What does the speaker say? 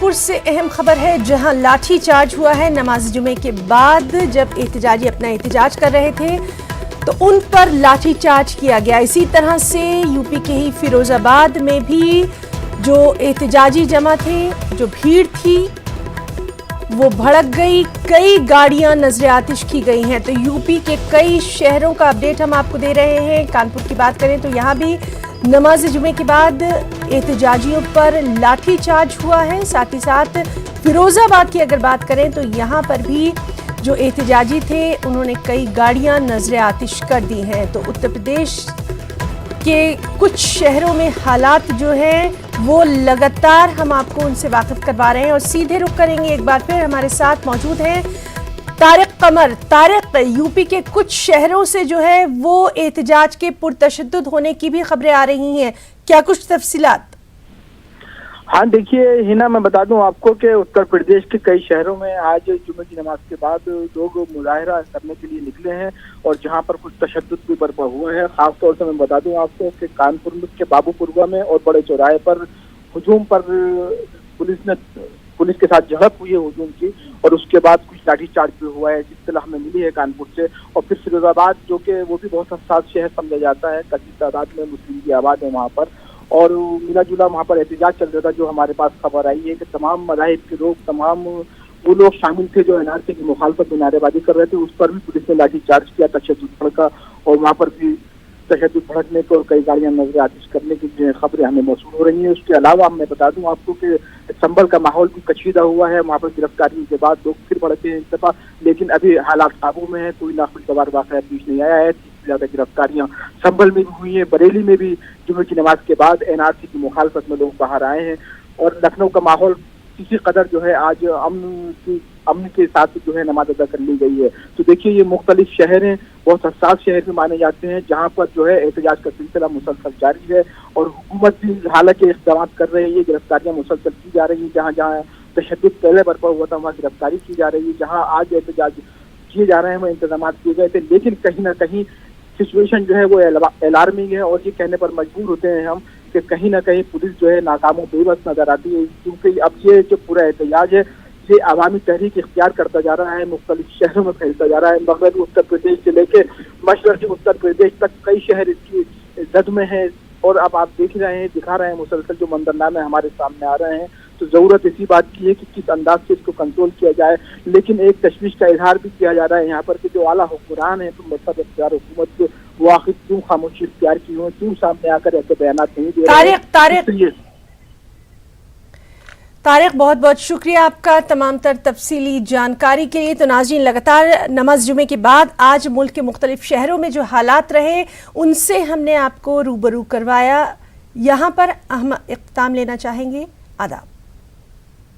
पुर से अहम खबर है, जहां लाठी चार्ज हुआ है। नमाज जुमे के बाद जब एहतजाजी अपना एहतजाज कर रहे थे तो उन पर लाठी चार्ज किया गया। इसी तरह से यूपी के ही फिरोजाबाद में भी जो एहतजाजी जमा थे, जो भीड़ थी वो भड़क गई। कई गाड़ियां नजर आतिश की गई हैं। तो यूपी के कई शहरों का अपडेट हम आपको दे रहे हैं। कानपुर की बात करें तो यहाँ भी नमाज जुमे के बाद एहतजाजियों पर लाठी चार्ज हुआ है। साथ ही साथ फिरोजाबाद की अगर बात करें तो यहाँ पर भी जो एहतजाजी थे उन्होंने कई गाड़ियां नजर आतिश कर दी हैं। तो उत्तर प्रदेश के कुछ शहरों में हालात जो हैं वो लगातार हम आपको उनसे वाकिफ करवा रहे हैं और सीधे रुख करेंगे। एक बार फिर हमारे साथ मौजूद हैं तारिक कमर। तारिक, यूपी के कुछ शहरों से जो है वो एहतजाज के पुरतशद्दुद होने की भी खबरें आ रही हैं, क्या कुछ तफसीलात? हाँ देखिए हिना, मैं बता दूं आपको कि उत्तर प्रदेश के कई शहरों में आज जुमे की नमाज के बाद लोग मुजाहरा करने के लिए निकले हैं और जहां पर कुछ तशद्दुद भी बरपा हुआ है। खासतौर से मैं बता दूं आपको कि कानपुर के बाबूपुरवा में और बड़े चौराहे पर हुजूम पर पुलिस के साथ झड़प हुई है हुजूम की, और उसके बाद कुछ लाठीचार्ज भी हुआ है, जिस तरह हमें मिली है कानपुर से। और फिर फिरोजाबाद, जो कि वो भी बहुत हसास शहर समझा जाता है, कथित तादाद में मुस्लिम की आबाद है वहाँ पर, और मिला जुला वहाँ पर एहतजाज चल रहा था। जो हमारे पास खबर आई है कि तमाम मज़ाहिब के लोग, तमाम वो लोग शामिल थे जो एनआरसी की मुखालफत में नारेबाजी कर रहे थे, उस पर भी पुलिस ने लाठीचार्ज किया, तशद्दुद भड़का, और वहाँ पर भी तशद्दुद भड़कने को और कई गाड़ियां नजर आतिश करने की खबरें हमें मौसूल हो रही हैं। उसके अलावा मैं बता दूं आपको कि संभल का माहौल भी कशीदा हुआ है। वहाँ पर गिरफ्तारी के बाद लोग फिर भड़के हैं एक दफा, लेकिन अभी हालात काबू में है, कोई नाखुशगवार वाक़या पेश नहीं आया है। ज्यादा गिरफ्तारियां संभल में भी हुई हैं। बरेली में भी जुमे की नमाज के बाद एनआरसी की मुखालफत में लोग बाहर आए हैं, और लखनऊ का माहौल किसी कदर जो है आज अमन के साथ जो है नमाज अदा कर ली गई है। तो देखिए ये मुख्तलिफ शहर हैं, बहुत हसास शहर भी माने जाते हैं, जहाँ पर जो है एहतजाज का सिलसिला मुसलसल जारी है, और हुकूमत भी हालांकि इक़दाम कर रही है, गिरफ्तारियां मुसलसल की जा रही हैं। जहाँ जहाँ तशद्दुद पहले बरपा हुआ था वहाँ गिरफ्तारी की जा रही है, जहाँ आज एहतजाज किए जा रहे हैं वहाँ इंतजाम किए गए थे। लेकिन कहीं ना कहीं सिचुएशन जो है वो अलार्मिंग है, और ये कहने पर मजबूर होते हैं हम कि कहीं ना कहीं पुलिस जो है नाकाम बेबस नजर आती है, क्योंकि अब ये जो पूरा एहतजाज है ये अवामी तहरीक इख्तियार करता जा रहा है, मुख्तलिफ शहरों में फैलता जा रहा है। मगरबी उत्तर प्रदेश से लेकर मशरक़ी उत्तर प्रदेश तक कई शहर इसकी जद में है, और अब आप देख रहे हैं, दिखा रहे हैं मुसलसल जो मंजरनामे हमारे सामने आ रहे हैं। तो ज़रूरत इसी बात की है कि किस अंदाज से इसको कंट्रोल किया जाए। लेकिन एक तशवीश का इजहार भी किया जा रहा है यहाँ पर कि जो आला हुक्मरान है, तो मसद इख्तियार हुकूमत वो आखिर क्यों खामोशी इख्तियार की हो, क्यों सामने आकर ऐसे बयानात नहीं दे रहे हैं। तारिक, बहुत बहुत शुक्रिया आपका तमाम तर तफसीली जानकारी के लिए। तो नाज़रीन, लगातार नमाज जुमे के बाद आज मुल्क के मुख्तलिफ शहरों में जो हालात रहे उनसे हमने आपको रूबरू करवाया। यहाँ पर हम इख्तिताम लेना चाहेंगे। आदाब।